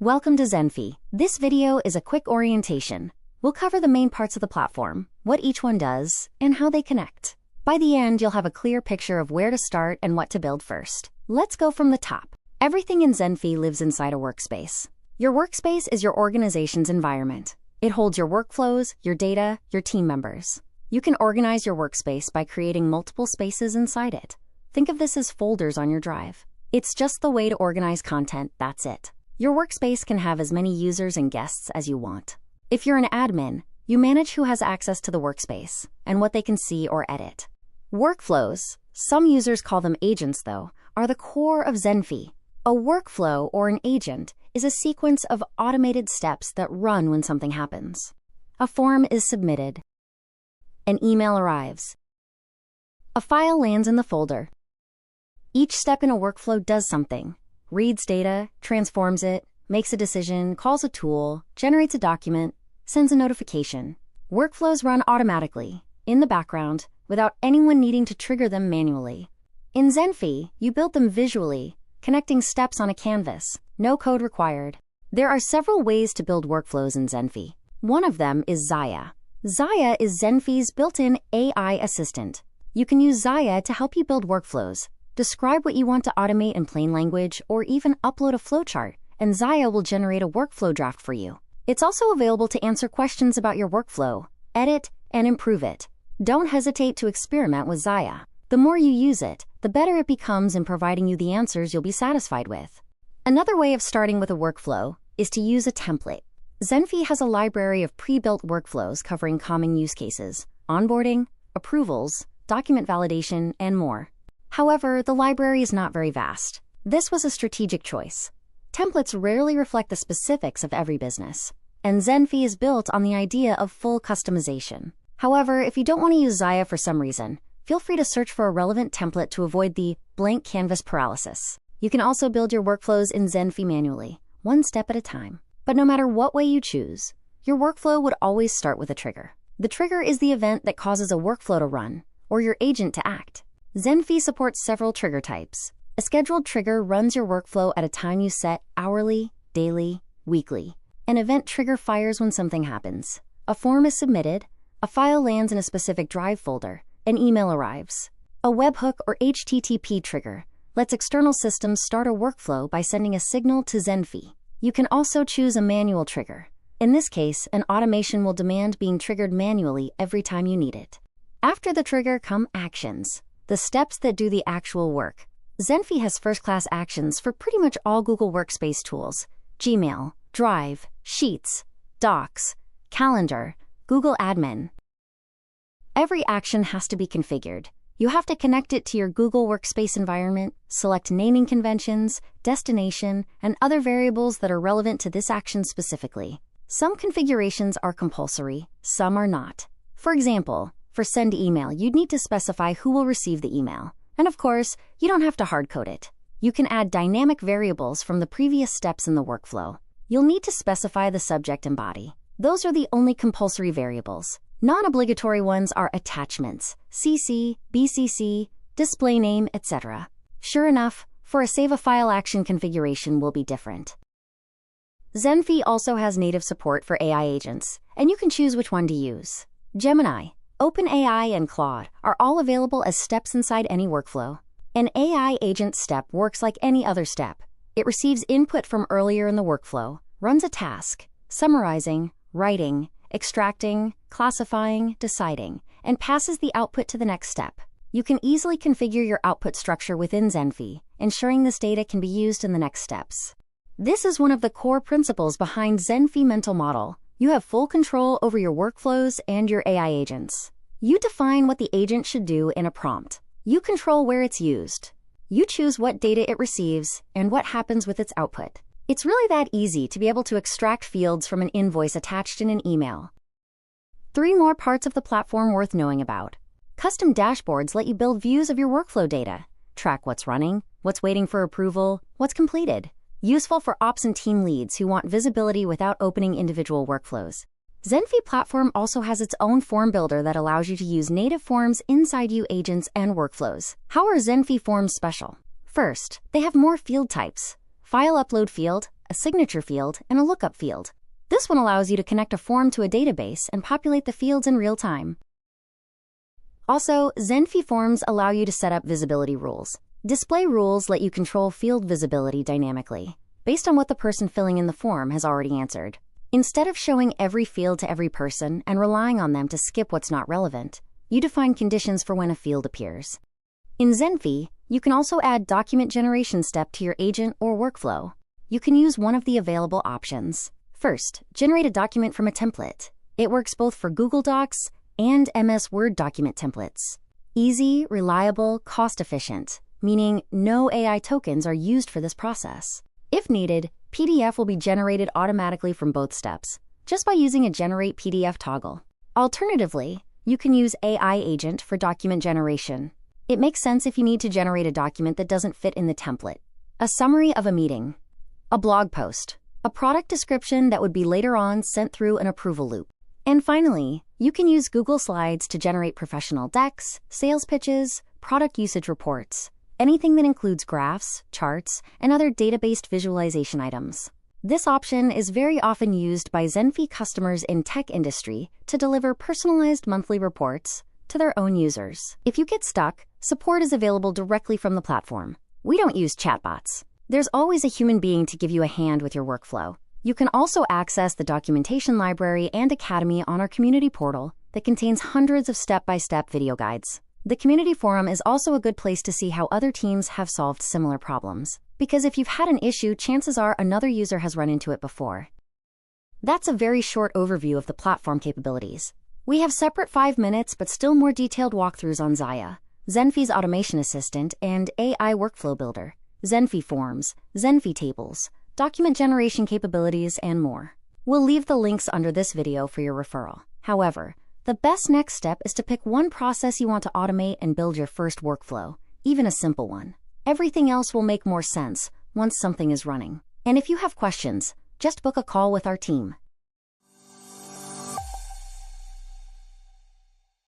Welcome to Zenphi. This video is a quick orientation. We'll cover the main parts of the platform, what each one does, and how they connect. By the end, you'll have a clear picture of where to start and what to build first. Let's go from the top. Everything in Zenphi lives inside a workspace. Your workspace is your organization's environment. It holds your workflows, your data, your team members. You can organize your workspace by creating multiple spaces inside it. Think of this as folders on your drive. It's just the way to organize content, that's it. Your workspace can have as many users and guests as you want. If you're an admin, you manage who has access to the workspace and what they can see or edit. Workflows, some users call them agents though, are the core of Zenphi. A workflow or an agent is a sequence of automated steps that run when something happens. A form is submitted. An email arrives. A file lands in the folder. Each step in a workflow does something. Reads data, transforms it, makes a decision, calls a tool, generates a document, sends a notification. Workflows run automatically, in the background, without anyone needing to trigger them manually. In Zenphi, you build them visually, connecting steps on a canvas. No code required. There are several ways to build workflows in Zenphi. One of them is ZAIA. ZAIA is Zenphi's built-in AI assistant. You can use ZAIA to help you build workflows. Describe what you want to automate in plain language or even upload a flowchart, and ZAIA will generate a workflow draft for you. It's also available to answer questions about your workflow, edit, and improve it. Don't hesitate to experiment with ZAIA. The more you use it, the better it becomes in providing you the answers you'll be satisfied with. Another way of starting with a workflow is to use a template. Zenphi has a library of pre-built workflows covering common use cases, onboarding, approvals, document validation, and more. However, the library is not very vast. This was a strategic choice. Templates rarely reflect the specifics of every business, and Zenphi is built on the idea of full customization. However, if you don't want to use ZAIA for some reason, feel free to search for a relevant template to avoid the blank canvas paralysis. You can also build your workflows in Zenphi manually, one step at a time. But no matter what way you choose, your workflow would always start with a trigger. The trigger is the event that causes a workflow to run, or your agent to act. Zenphi supports several trigger types. A scheduled trigger runs your workflow at a time you set hourly, daily, weekly. An event trigger fires when something happens. A form is submitted. A file lands in a specific drive folder. An email arrives. A webhook or HTTP trigger lets external systems start a workflow by sending a signal to Zenphi. You can also choose a manual trigger. In this case, an automation will demand being triggered manually every time you need it. After the trigger come actions, the steps that do the actual work. Zenphi has first-class actions for pretty much all Google Workspace tools: Gmail, Drive, Sheets, Docs, Calendar, Google Admin. Every action has to be configured. You have to connect it to your Google Workspace environment, select naming conventions, destination, and other variables that are relevant to this action specifically. Some configurations are compulsory, some are not. For example, for send email, you'd need to specify who will receive the email. And of course, you don't have to hard-code it. You can add dynamic variables from the previous steps in the workflow. You'll need to specify the subject and body. Those are the only compulsory variables. Non-obligatory ones are attachments, CC, BCC, display name, etc. Sure enough, for a save a file action configuration will be different. Zenphi also has native support for AI agents, and you can choose which one to use. Gemini, OpenAI, and Claude are all available as steps inside any workflow. An AI agent step works like any other step. It receives input from earlier in the workflow, runs a task, summarizing, writing, extracting, classifying, deciding, and passes the output to the next step. You can easily configure your output structure within Zenphi, ensuring this data can be used in the next steps. This is one of the core principles behind Zenphi mental model. You have full control over your workflows and your AI agents. You define what the agent should do in a prompt. You control where it's used. You choose what data it receives and what happens with its output. It's really that easy to be able to extract fields from an invoice attached in an email. 3 more parts of the platform worth knowing about. Custom dashboards let you build views of your workflow data, track what's running, what's waiting for approval, what's completed. Useful for ops and team leads who want visibility without opening individual workflows. Zenphi platform also has its own form builder that allows you to use native forms inside you agents and workflows. How are Zenphi forms special? First, they have more field types. File upload field, a a signature field, and a lookup field. This one allows you to connect a form to a database and populate the fields in real time. Also, Zenphi forms allow you to set up visibility rules. Display rules let you control field visibility dynamically, based on what the person filling in the form has already answered. Instead of showing every field to every person and relying on them to skip what's not relevant, you define conditions for when a field appears. In Zenphi, you can also add document generation step to your agent or workflow. You can use one of the available options. First, generate a document from a template. It works both for Google Docs and MS Word document templates. Easy, reliable, cost-efficient, meaning no AI tokens are used for this process. If needed, PDF will be generated automatically from both steps, just by using a Generate PDF toggle. Alternatively, you can use AI Agent for document generation. It makes sense if you need to generate a document that doesn't fit in the template. A summary of a meeting, a blog post, a product description that would be later on sent through an approval loop. And finally, you can use Google Slides to generate professional decks, sales pitches, product usage reports, anything that includes graphs, charts, and other data-based visualization items. This option is very often used by Zenphi customers in tech industry to deliver personalized monthly reports to their own users. If you get stuck, support is available directly from the platform. We don't use chatbots. There's always a human being to give you a hand with your workflow. You can also access the documentation library and academy on our community portal that contains hundreds of step-by-step video guides. The community forum is also a good place to see how other teams have solved similar problems, because if you've had an issue, chances are another user has run into it before. That's a very short overview of the platform capabilities. We have separate 5 minutes but still more detailed walkthroughs on ZAIA, Zenphi's automation assistant and AI workflow builder, Zenphi forms, Zenphi tables, document generation capabilities, and more. We'll leave the links under this video for your referral. However, the best next step is to pick one process you want to automate and build your first workflow, even a simple one. Everything else will make more sense once something is running. And if you have questions, just book a call with our team.